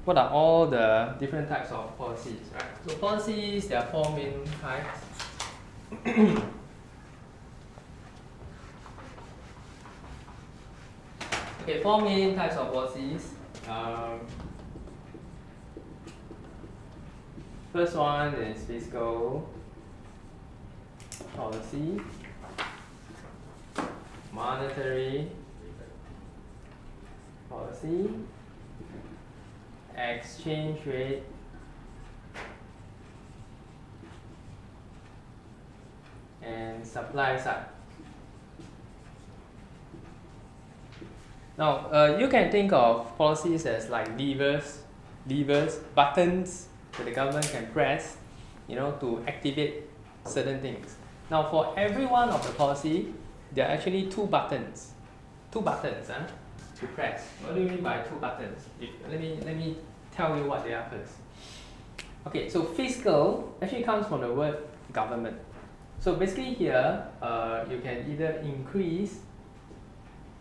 what are all the different types of policies, right? So policies, there are four main types. Okay, four main types of policies. First one is fiscal policy, monetary policy, exchange rate, and supply side. Now, you can think of policies as like levers, buttons that the government can press, to activate certain things. Now, for every one of the policy, there are actually two buttons to press. What do you mean by two buttons? Let me tell you what they are first. Okay, so fiscal actually comes from the word government. So basically here, you can either increase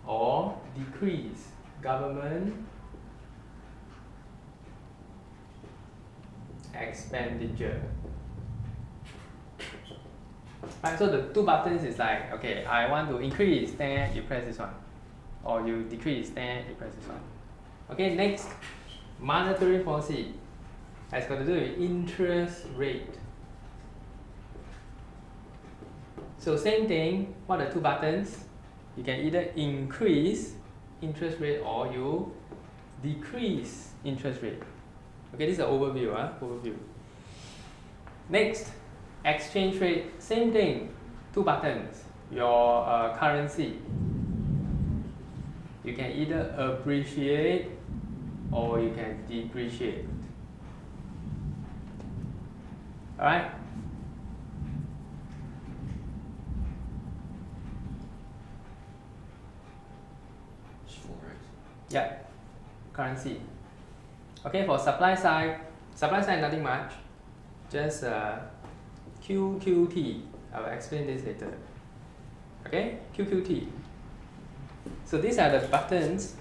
or decrease government expenditure. Right, so the two buttons is like, okay, I want to increase, then you press this one. Or you decrease, then you press this one. Okay, next, monetary policy has got to do with interest rate. So same thing, what are the two buttons? You can either increase interest rate or you decrease interest rate. Okay, this is an overview. Next, exchange rate, same thing, two buttons. Your currency, you can either appreciate or you can depreciate. Alright? Yeah, currency. Okay, for supply side nothing much, just QQT. I will explain this later. Okay, QQT. So these are the buttons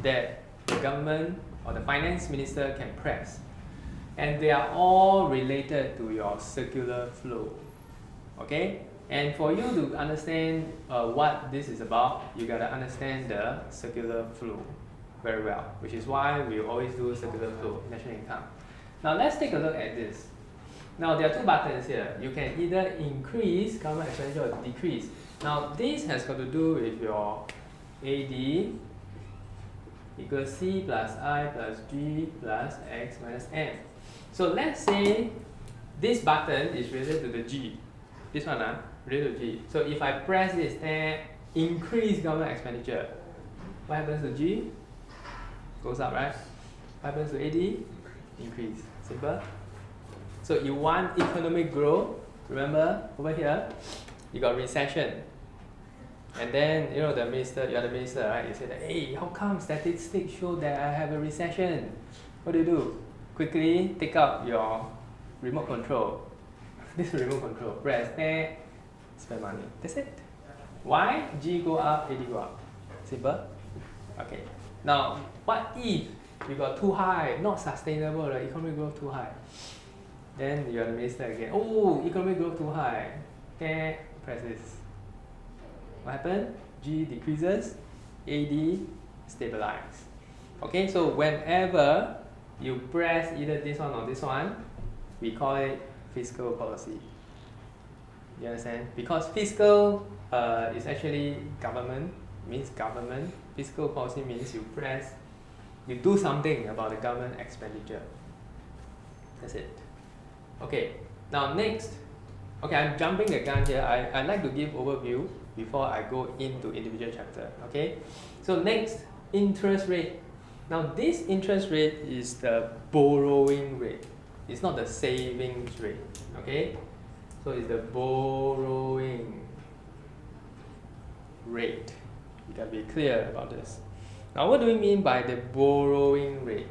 that the government or the finance minister can press, and they are all related to your circular flow. Okay, and for you to understand what this is about, you gotta understand the circular flow very well, which is why we always do circular flow, national income. Now let's take a look at this. Now there are two buttons here. You can either increase government expenditure or decrease. Now this has got to do with your AD equals C plus I plus G plus X minus M. So let's say this button is related to the G. This one related to G. So if I press this, then increase government expenditure. What happens to G? Goes up, right? What happens to AD? Increase. Simple. So you want economic growth. Remember over here, you got recession. And then you are the minister, right? You say that, hey, how come statistics show that I have a recession? What do? Quickly take out your remote control. This remote control. Press there, spend money. That's it. Why? G go up, AD go up. Simple. Okay. Now, what if you got too high, not sustainable, right? Economic growth too high. Then you are the minister again. Oh, economic growth too high. Okay, press this. What happened? G decreases, AD stabilize. Okay, so whenever you press either this one or this one, we call it fiscal policy. You understand? Because fiscal is actually government, means government. Fiscal policy means you do something about the government expenditure. That's it. Okay, now next. Okay, I'm jumping the gun here. I'd like to give overview before I go into individual chapter. Okay, so next, interest rate. Now this interest rate is the borrowing rate. It's not the savings rate. Okay, so it's the borrowing rate. You gotta be clear about this. Now what do we mean by the borrowing rate?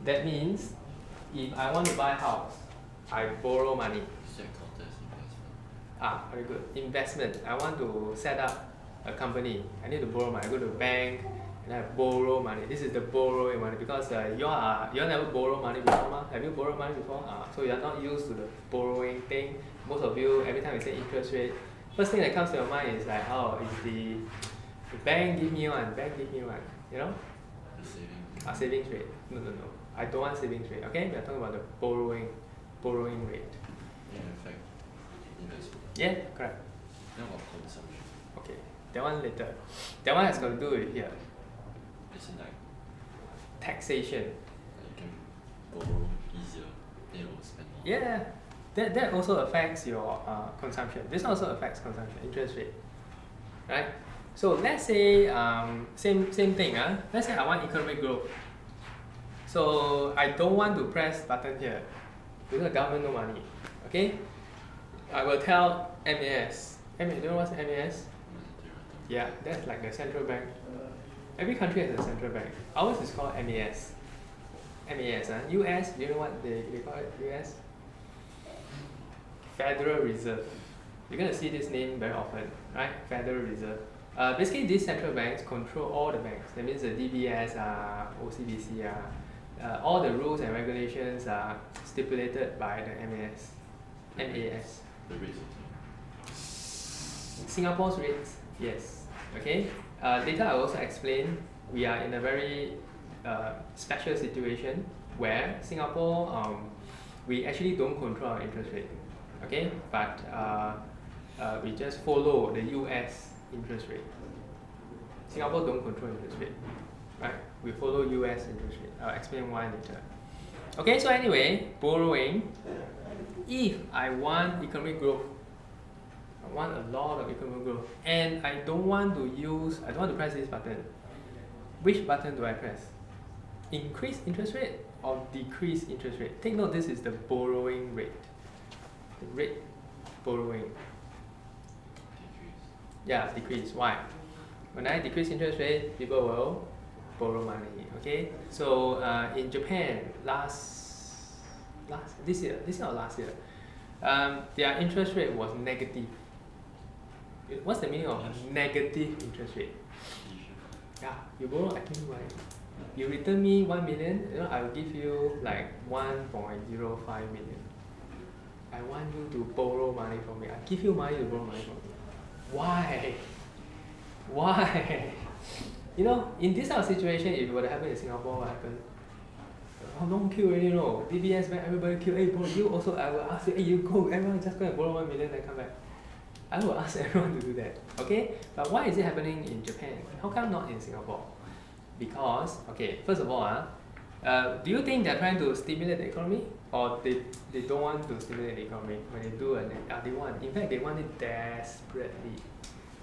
That means if I want to buy a house, I borrow money. Very good. Investment. I want to set up a company. I need to borrow money. I go to the bank, and I borrow money. This is the borrowing money because you all never borrow money before, ma? Have you borrowed money before? So you're not used to the borrowing thing. Most of you, every time you say interest rate, first thing that comes to your mind is like, oh, it's the bank give me one, you know? Savings rate. No. I don't want savings rate, okay? We're talking about the borrowing rate. In effect, investment. Yeah, correct. Then about consumption. Okay, that one later. That one has got to do with here. Isn't like Taxation. you can borrow easier, then you will spend more. Yeah, that also affects your consumption. This also affects consumption, interest rate, right? So let's say same thing. Let's say I want economic growth. So I don't want to press button here because the government no money. Okay, I will tell MAS. Do you know what's MAS? Yeah, that's like the central bank. Every country has a central bank. Ours is called MAS. US, do you know what they call it? US? Federal Reserve. You're going to see this name very often, right? Federal Reserve. Basically, these central banks control all the banks. That means the DBS, OCBC, all the rules and regulations are stipulated by the MAS. The rates of Singapore's rates, yes. Okay. Later I will also explain we are in a very special situation where Singapore we actually don't control our interest rate. Okay, but we just follow the US interest rate. Singapore don't control interest rate, right? We follow US interest rate. I'll explain why later. Okay, so anyway, borrowing. If I want economic growth, I want a lot of economic growth, and I don't want to press this button. Which button do I press? Increase interest rate or decrease interest rate? Take note, this is the borrowing rate. Borrowing. decrease. Yeah, decrease. Why? When I decrease interest rate, people will borrow money. Okay. So in Japan, this year or last year, their interest rate was negative. What's the meaning of negative interest rate? Yeah, you borrow, I give you money. You return me 1 million, I will give you like 1.05 million. I want you to borrow money from me. I give you money to borrow money from me. Why? In this kind of situation, if it would happen in Singapore, what happened? Oh, no one kill already, DBS bank, everybody kill. Hey, bro, you also, I will ask you, hey, you go, everyone just go and borrow 1 million, then come back. I will ask everyone to do that, okay? But why is it happening in Japan? How come not in Singapore? Because, okay, first of all, do you think they're trying to stimulate the economy? Or they don't want to stimulate the economy? When they do, they want. In fact, they want it desperately.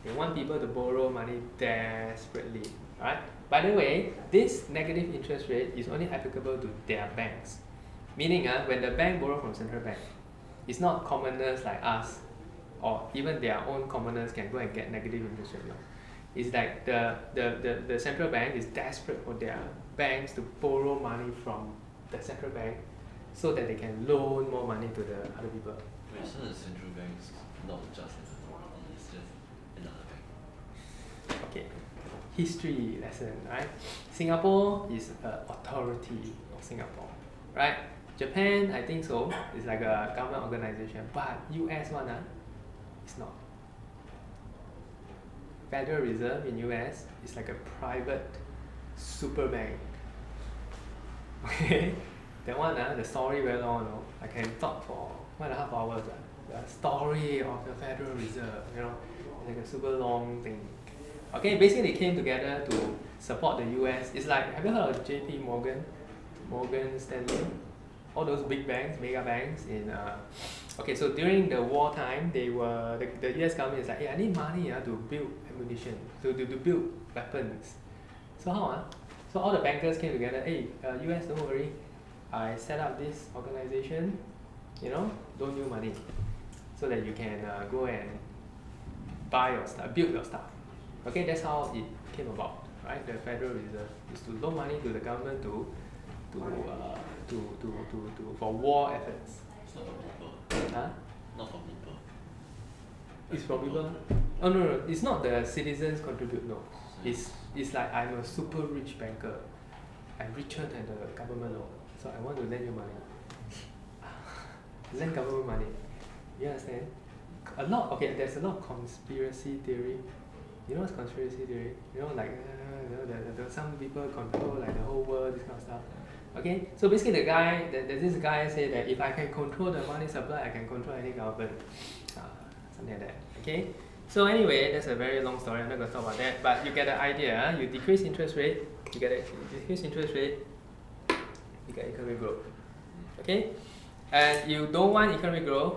They want people to borrow money desperately, right? By the way, this negative interest rate is only applicable to their banks. Meaning, when the bank borrow from central bank, it's not commoners like us, or even their own commoners can go and get negative interest rate. It's like the central bank is desperate for their banks to borrow money from the central bank so that they can loan more money to the other people. Wait, so the central bank is not just an authority, it's just another bank. Okay, history lesson, right? Singapore is an authority of Singapore, right? Japan, I think so, it's like a government organization, but US one, it's not. Federal Reserve in US is like a private super bank. Okay, that one, the story very long, I can talk for 1.5 hours. The story of the Federal Reserve, it's like a super long thing. Okay, basically they came together to support the US. It's like, have you heard of JP Morgan, Morgan Stanley? All those big banks, mega banks in okay, so during the wartime, the US government is like, hey, I need money to build ammunition, to build weapons. So how? So all the bankers came together, hey, US, don't worry, I set up this organization, loan you money so that you can go and buy your stuff, build your stuff. Okay, that's how it came about, right? The Federal Reserve is to loan money to the government for war efforts. It's not for people. Huh? Not for people. It's for people. Oh no, it's not the citizens contribute. No, It's like I'm a super rich banker. I'm richer than the government, so I want to lend you money. Lend government money. You understand? There's a lot of conspiracy theory. You know what's conspiracy theory? You know, like some people control like the whole world, this kind of stuff. Okay, so basically there's this guy say that if I can control the money supply, I can control any government. Something like that. Okay. So anyway, that's a very long story. I'm not going to talk about that, but you get the idea. You decrease interest rate, you get economic growth. Okay, and you don't want economic growth,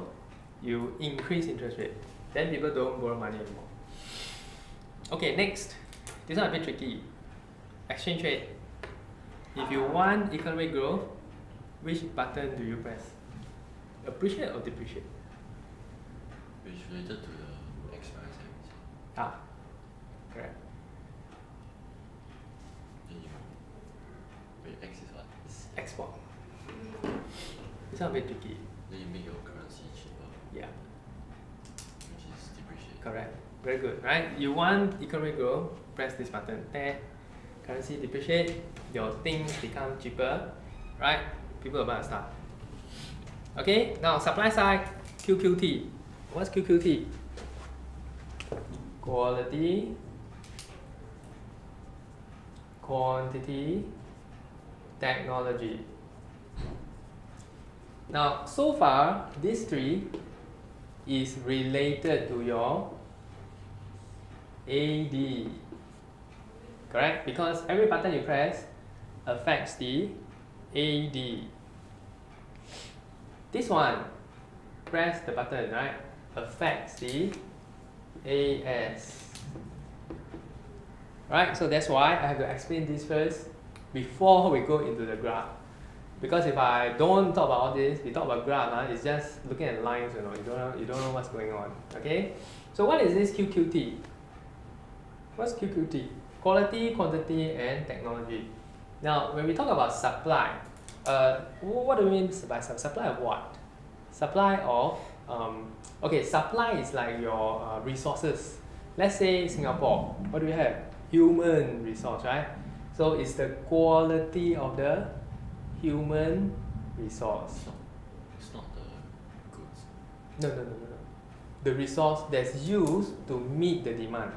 you increase interest rate. Then people don't borrow money anymore. Okay, next. This one a bit tricky. Exchange rate. If you want economic growth, which button do you press? Appreciate or depreciate? Which related to the expense, Correct. then you wait, X is what? Export. This one a bit tricky. Then you make your currency cheaper, Yeah, which is depreciate. correct. Very good, right? You want economic growth, press this button. There, currency depreciate, your things become cheaper, right? People will buy the stuff. Okay, now supply side, QQT. What's QQT? Quality, quantity, technology. Now, so far, these three is related to your AD. Correct? Because every button you press affects the AD. This one, press the button, right? Affects the AS. Right? So that's why I have to explain this first before we go into the graph. Because if I don't talk about all this, we talk about graph, it's just looking at lines, you don't know what's going on. Okay? So what is this QQT? What's QQT? Quality, quantity, and technology. Now, when we talk about supply, what do we mean by supply of what? Supply of supply is like your resources. Let's say Singapore. What do we have? Human resource, right? So it's the quality of the human resource. It's not the goods. No. The resource that's used to meet the demand.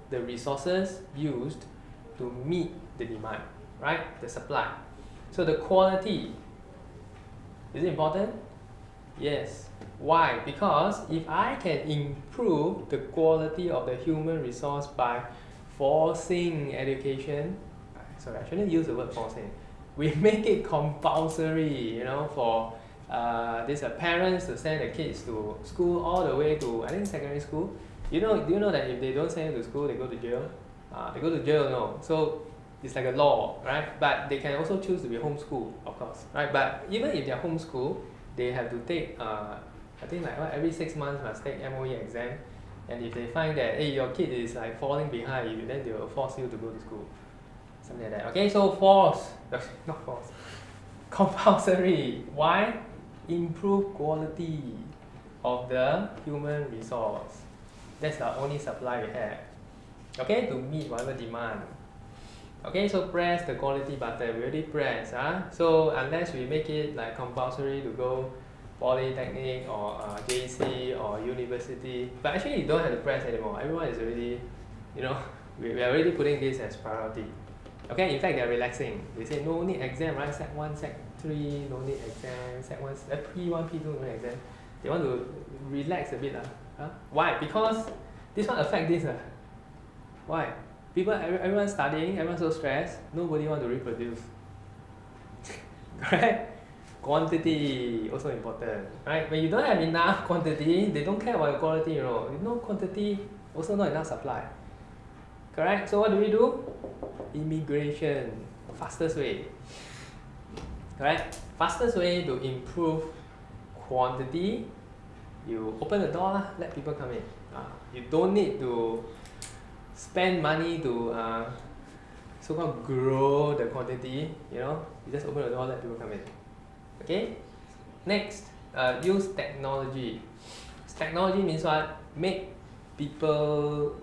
The resources used to meet the demand, right? The supply. So the quality, is it important? Yes. Why? Because if I can improve the quality of the human resource by forcing education, sorry, I shouldn't use the word forcing. We make it compulsory, for these parents to send the kids to school all the way to, I think, secondary school. Do you know that if they don't send them to school, they go to jail? They go to jail, no. So it's like a law, right? But they can also choose to be homeschooled, of course, right? But even if they're homeschooled, they have to take, I think every 6 months must take MOE exam. And if they find that, hey, your kid is like falling behind you, then they will force you to go to school. Something like that. Okay, so not force, compulsory. Why? Improve quality of the human resource. That's the only supply we have. Okay, to meet whatever demand. Okay, so press the quality button. We already press. So unless we make it like compulsory to go polytechnic or JC or university, but actually you don't have to press anymore. Everyone is already, we are already putting this as priority. Okay, in fact they are relaxing. They say no need exam, right? Sec 1, Sec 3, no need exam. Sec 1, P1, P2, no need exam. They want to relax a bit. Why? Because this one affect this. Why? Everyone studying, everyone so stressed, nobody want to reproduce. Correct? Quantity also important, right? When you don't have enough quantity, they don't care about your quality, no quantity, also not enough supply. Correct? So what do? Immigration, fastest way. Correct? Fastest way to improve quantity, you open the door, let people come in. You don't need to spend money to so-called grow the quantity, you just open the door, let people come in. Okay? Next, use technology. Technology means what? Make people,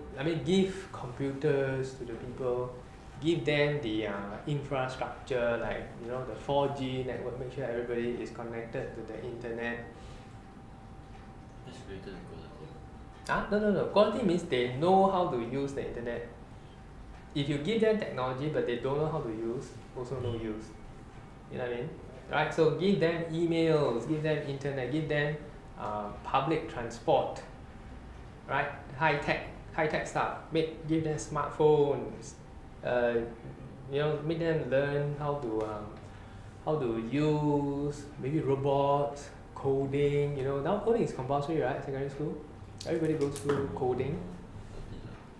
give computers to the people, give them the infrastructure, like the 4G network, make sure everybody is connected to the internet. It's related to quality. No. Quality means they know how to use the internet. If you give them technology but they don't know how to use, also no use. You know what I mean? Right? So give them emails, give them internet, give them public transport, right? High tech stuff. Give them smartphones. Make them learn how to use maybe robots, coding. Now coding is compulsory, right? Secondary school, everybody goes through coding.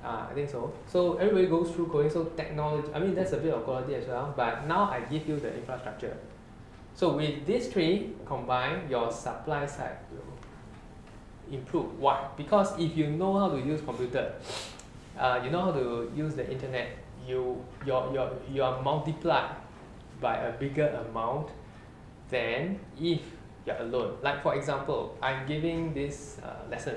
I think so. So everybody goes through coding. So technology, that's a bit of quality as well. But now I give you the infrastructure. So with these three combined, your supply side will improve. Why? Because if you know how to use computer, you know how to use the internet, you are multiplied by a bigger amount than if you're alone. Like for example, I'm giving this lesson,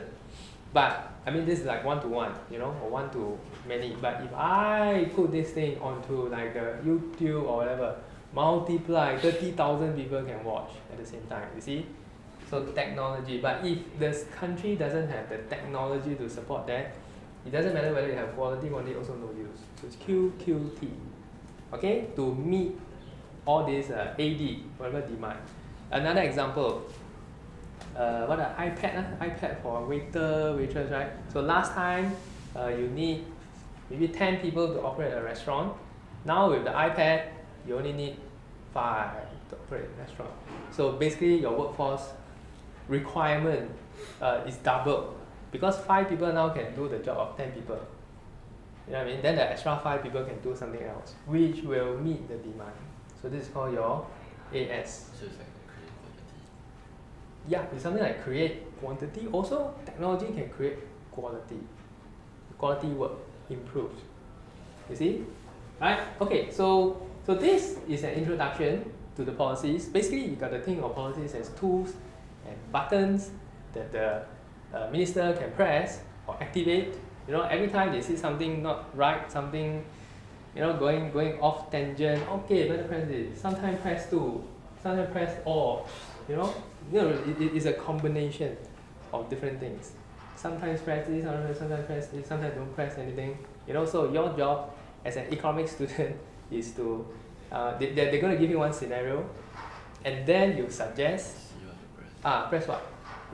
but this is like one-to-one, or one-to-many. But if I put this thing onto like YouTube or whatever, multiply, 30,000 people can watch at the same time, you see? So technology, but if this country doesn't have the technology to support that, it doesn't matter whether you have quality also no use. So it's QQT, okay, to meet all this AD, whatever demand. Another example, iPad for waiter, waitress, right? So last time you need maybe 10 people to operate a restaurant. Now with the iPad, you only need 5 to operate a restaurant. So basically your workforce requirement is doubled, because 5 people now can do the job of 10 people. You know what I mean? Then the extra 5 people can do something else, which will meet the demand. So this is called your AS. So it's like create quality. Yeah, it's something like create quantity. Also, technology can create quality. Quality work improves. You see? Right? Okay, so this is an introduction to the policies. Basically, you got to think of policies as tools and buttons that the minister can press or activate. Every time they see something not right, something going off tangent, okay, better press this. Sometimes press 2, sometimes press all. It's a combination of different things. Sometimes press this, sometimes press this, sometimes don't press anything. So your job as an economics student is to they're going to give you one scenario, and then you suggest press what.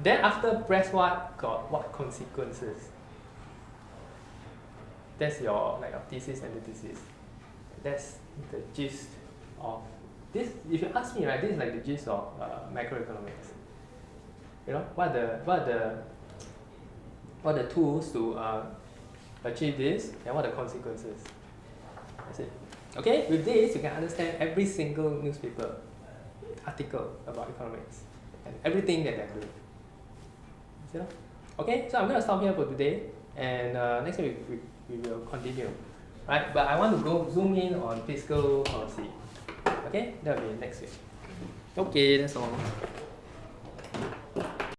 Then after press what, got what consequences. That's your thesis and antithesis. That's the gist of this. If you ask me, right, this is like the gist of macroeconomics. What are the tools to achieve this, and what are the consequences. That's it. Okay, with this you can understand every single newspaper article about economics and everything that they're doing. Okay, so I'm going to stop here for today, and next week we will continue. Right, but I want to go zoom in on fiscal policy. Okay, that will be next week. Okay, that's all.